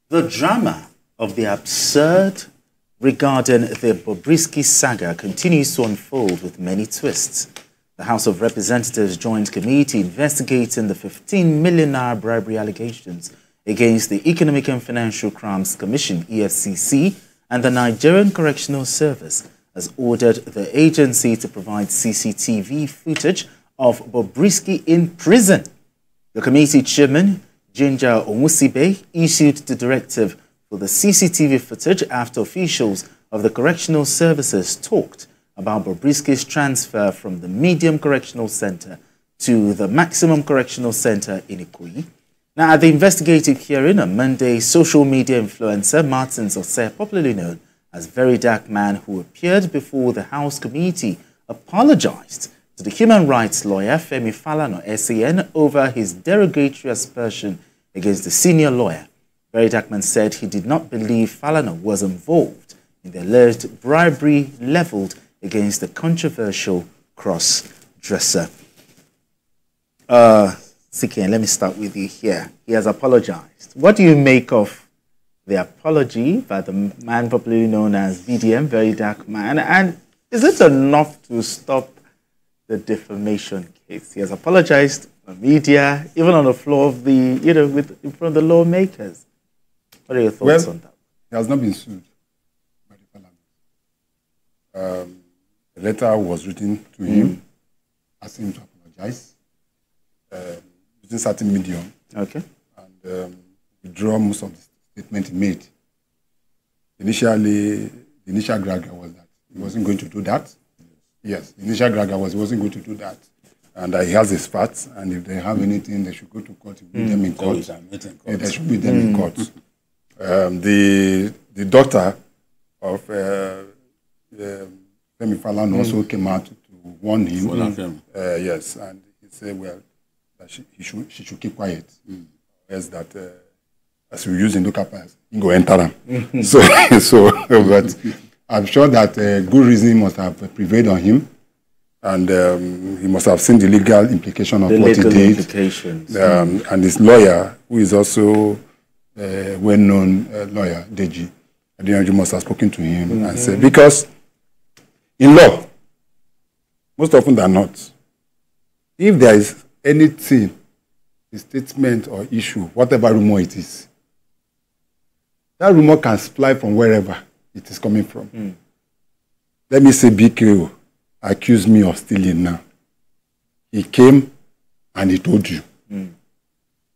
The drama of the absurd regarding the Bobrisky saga continues to unfold with many twists. The House of Representatives Joint Committee investigating the 15 million naira bribery allegations against the Economic and Financial Crimes Commission, EFCC, and the Nigerian Correctional Service has ordered the agency to provide CCTV footage of Bobrisky in prison. The committee chairman, Onwusibe, issued the directive for the CCTV footage after officials of the Correctional Services talked about Bobrisky's transfer from the Medium Correctional Centre to the Maximum Correctional Centre in Ikoyi. Now, at the investigative hearing on Monday, social media influencer Martin Zose, popularly known as VeryDarkMan, who appeared before the House committee, apologized to the human rights lawyer Falana SAN over his derogatory aspersion against the senior lawyer. VeryDarkMan said he did not believe Falana was involved in the alleged bribery leveled against the controversial cross-dresser. CKN, let me start with you here. He has apologized. What do you make of the apology by the man popularly known as VDM, VeryDarkMan? And is it enough to stop the defamation case? He has apologized on media, even on the floor of the, in front of the lawmakers. What are your thoughts on that? He has not been sued by the parliament. A letter was written to him asking him to apologize using certain medium. Okay. And withdraw most of the statement he made. Initially, the initial gragger was that he wasn't going to do that. Yes, the initial gragger was he wasn't going to do that. And he has his facts, and if they have anything, they should go to court. Meet them in court. They should meet them in court. The daughter of Falana also came out to warn him. Yes, and he said, well, that she should keep quiet. Else that, as we use in local past, he go enter them. But I'm sure that good reason must have prevailed on him. And he must have seen the legal implication of what he did. And his lawyer, who is also a well-known lawyer, Deji, you must have spoken to him and said, because in law, most often than not, if there is anything, a statement or issue, whatever rumor it is, that rumor can fly from wherever it is coming from. Let me say BKO accused me of stealing now. He came and he told you.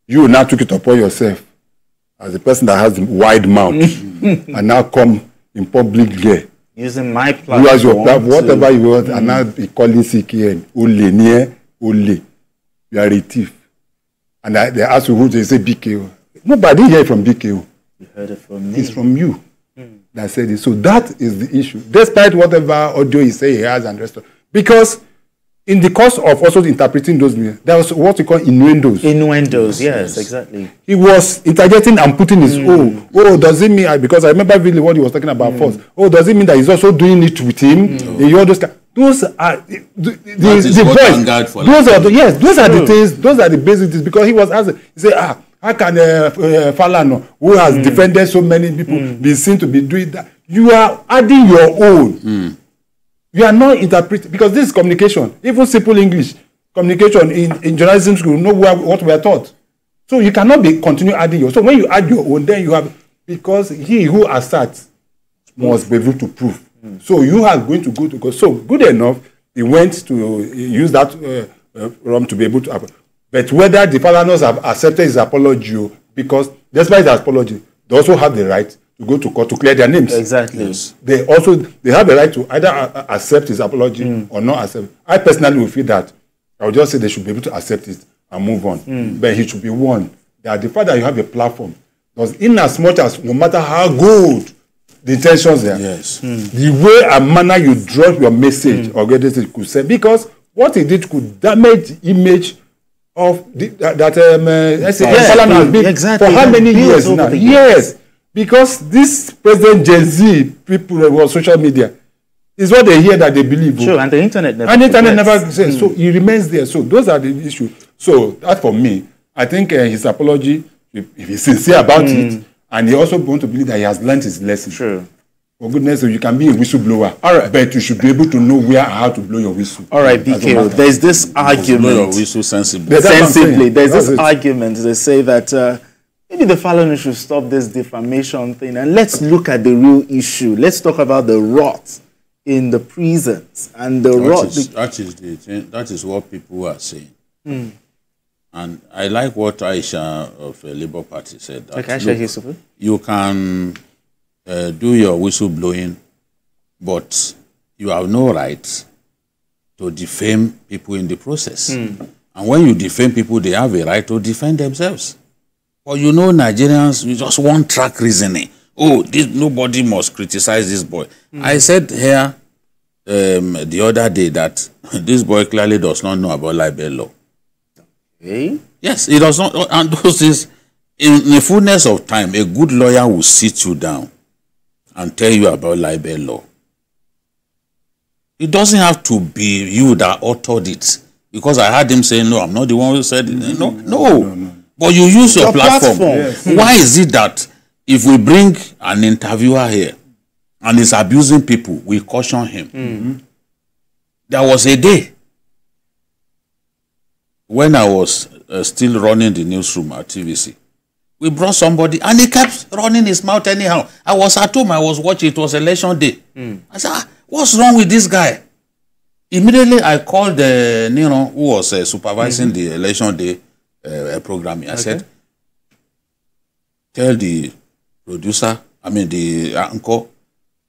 You now took it upon yourself as a person that has a wide mouth and now come in public there. Using my platform. You as your platform, whatever you want, and now be calling CKN. Ole, near, Ole. You are a thief. And they ask you who, they say BKO. Nobody hear from BKO. You heard it from me. It's from you that said it. So that is the issue. Despite whatever audio he say he has and rest of, because in the course of also interpreting those, there was what we call innuendos. Innuendos, yes, exactly. He was interjecting and putting his does it mean, because I remember really what he was talking about first. Does it mean that he's also doing it with him? Those are the voice. Those are the things, those are the basic things, because he was asking, he said, how can Falana, who has defended so many people, be seen to be doing that? You are adding your own. You are not interpreting, because this is communication. Even simple English communication in journalism school, know what we are taught. So you cannot continue adding your. So when you add your own, then you have, because he who asserts must be able to prove. So you are going to go to court. So good enough, he went to use that room to be able to. But whether the Falanas have accepted his apology, because despite his apology, they also have the right to go to court to clear their names. Exactly. Yes. They have the right to either accept his apology or not accept. I personally will feel that I would just say they should be able to accept it and move on. But he should be warned that the fact that you have a platform, because in as much as no matter how good the intentions there, the way and manner you drop your message or get it could say, because what he did could damage the image of Falana has been for how many years now? Yes. Because this President Gen Z people on social media is what they hear that they believe. Sure, and the internet never says. So he remains there. So those are the issues. So that for me, I think his apology, if he's sincere about it, And he also want to believe that he has learned his lesson. True. For goodness sake, you can be a whistleblower. All right. But you should be able to know where and how to blow your whistle. All right, BK, there's this argument. Blow your whistle sensibly. Sensibly. There's this argument. They say that maybe the Falana should stop this defamation thing and let's look at the real issue. Let's talk about the rot in the prisons and the rot. That is what people are saying. And I like what Aisha of the Labour Party said. That, look, you can do your whistle blowing, but you have no right to defame people in the process. And when you defame people, they have a right to defend themselves. But you know, Nigerians, we just one track reasoning. Oh, nobody must criticize this boy. I said here the other day that this boy clearly does not know about libel law. Okay. Yes, he does not. And those things, in the fullness of time, a good lawyer will sit you down and tell you about libel law. It doesn't have to be you that authored it. Because I heard him saying, no, I'm not the one who said it. No. But you use your platform. Yes. Why is it that if we bring an interviewer here and he's abusing people, we caution him? There was a day when I was still running the newsroom at TVC. We brought somebody and he kept running his mouth anyhow. I was at home, I was watching, it was election day. I said, what's wrong with this guy? Immediately I called Nero, who was supervising the election day programming. I said, tell the producer, the anchor,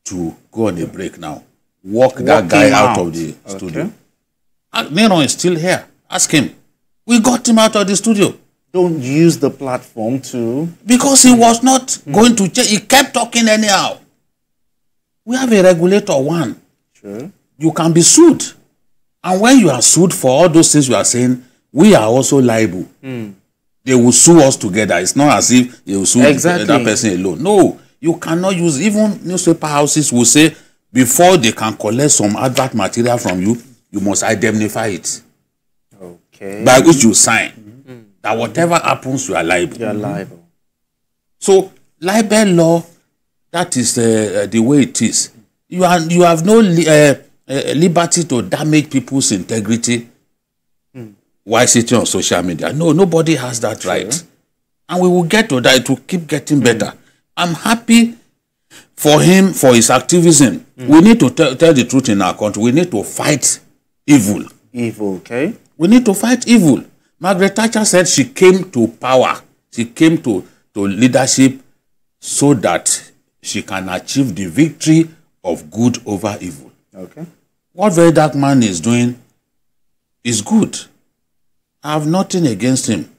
to go on a break now. Walk that guy out of the studio. Nero is still here. Ask him. We got him out of the studio. Don't use the platform to... Because he was not going to change. He kept talking anyhow. We have a regulator, one. Sure. You can be sued. And when you are sued for all those things you are saying, we are also liable. They will sue us together. It's not as if they will sue that person alone. No, you cannot use... Even newspaper houses will say, before they can collect some advert material from you, you must indemnify it. Okay. By which you sign. That whatever happens, you are liable. You are liable. So, libel law, that is the way it is. You have no liberty to damage people's integrity while sitting on social media. No, nobody has that right. And we will get to that. It will keep getting better. I'm happy for him, for his activism. We need to tell the truth in our country. We need to fight evil. Evil, okay? We need to fight evil. Margaret Thatcher said she came to power. She came to leadership so that she can achieve the victory of good over evil. Okay. What VeryDarkMan is doing is good. I have nothing against him.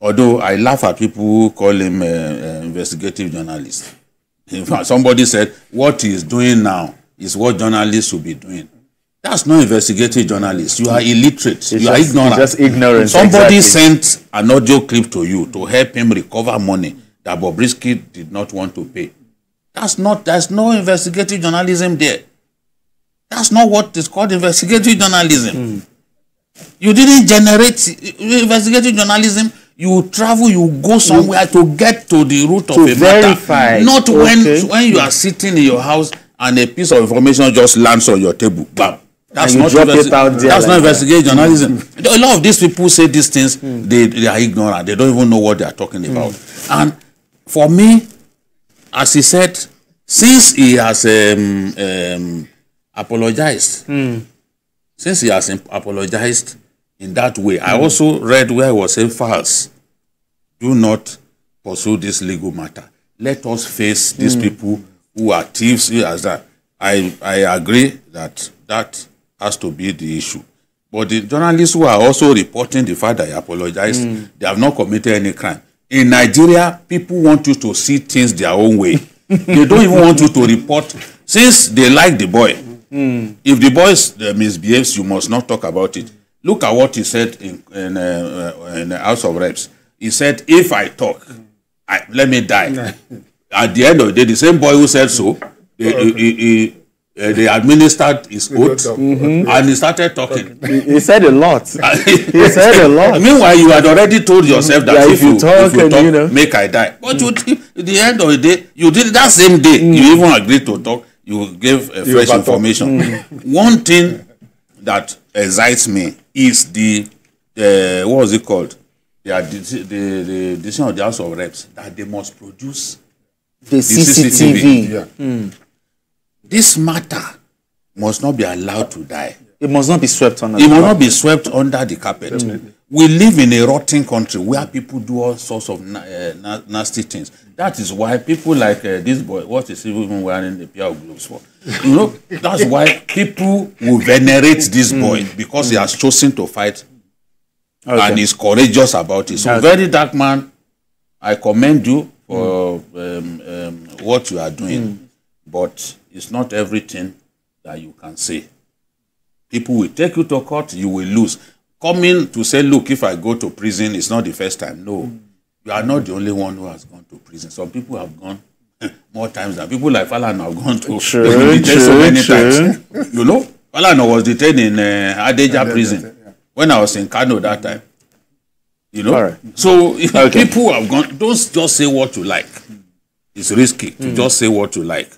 Although I laugh at people who call him investigative journalist. In fact, somebody said, what he is doing now is what journalists should be doing. That's not investigative journalist. You are illiterate. You are ignorant. It's just ignorance. Somebody sent an audio clip to you to help him recover money that Bobrisky did not want to pay. There's no investigative journalism there. That's not what is called investigative journalism. You didn't generate investigative journalism. You travel, you go somewhere to get to the root of a matter. Not when you are sitting in your house and a piece of information just lands on your table. Bam. That's not investigative journalism. A lot of these people say these things, they are ignorant. They don't even know what they are talking about. And for me, as he said, since he has apologized, since he has apologized in that way, I also read where he was saying, false, do not pursue this legal matter. Let us face these people who are thieves. As that. I agree that has to be the issue. But the journalists who are also reporting the fact that he apologized, they have not committed any crime. In Nigeria, people want you to see things their own way. They don't even want you to report. Since they like the boy, if the boy misbehaves, you must not talk about it. Look at what he said in the House of Reps. He said, if I talk, let me die. At the end of the day, the same boy who said so, they administered his oath, and he started talking. He said a lot. He said a lot. Meanwhile, you had already told yourself that if you talk, you know, make I die. But you, at the end of the day, you did that same day. You even agreed to talk. You gave fresh information. One thing that excites me is the what was it called? The decision of the House of Reps that they must produce the CCTV. Yeah. This matter must not be allowed to die. It must not be swept under. It must not be swept under the carpet. We live in a rotten country where people do all sorts of nasty things. That is why people like this boy, what is he even wearing the pair of gloves for? You know, that's why people will venerate this boy because he has chosen to fight and is courageous about it. So, very dark man, I commend you for what you are doing, but it's not everything that you can say. People will take you to court, you will lose. Coming to say, look, if I go to prison, it's not the first time. No, you are not the only one who has gone to prison. Some people have gone more times than people like Falana have gone to so many times. You know, Falana was detained in Adeja prison when I was in Kano that time. You know, so if people have gone, don't just say what you like. It's risky to just say what you like.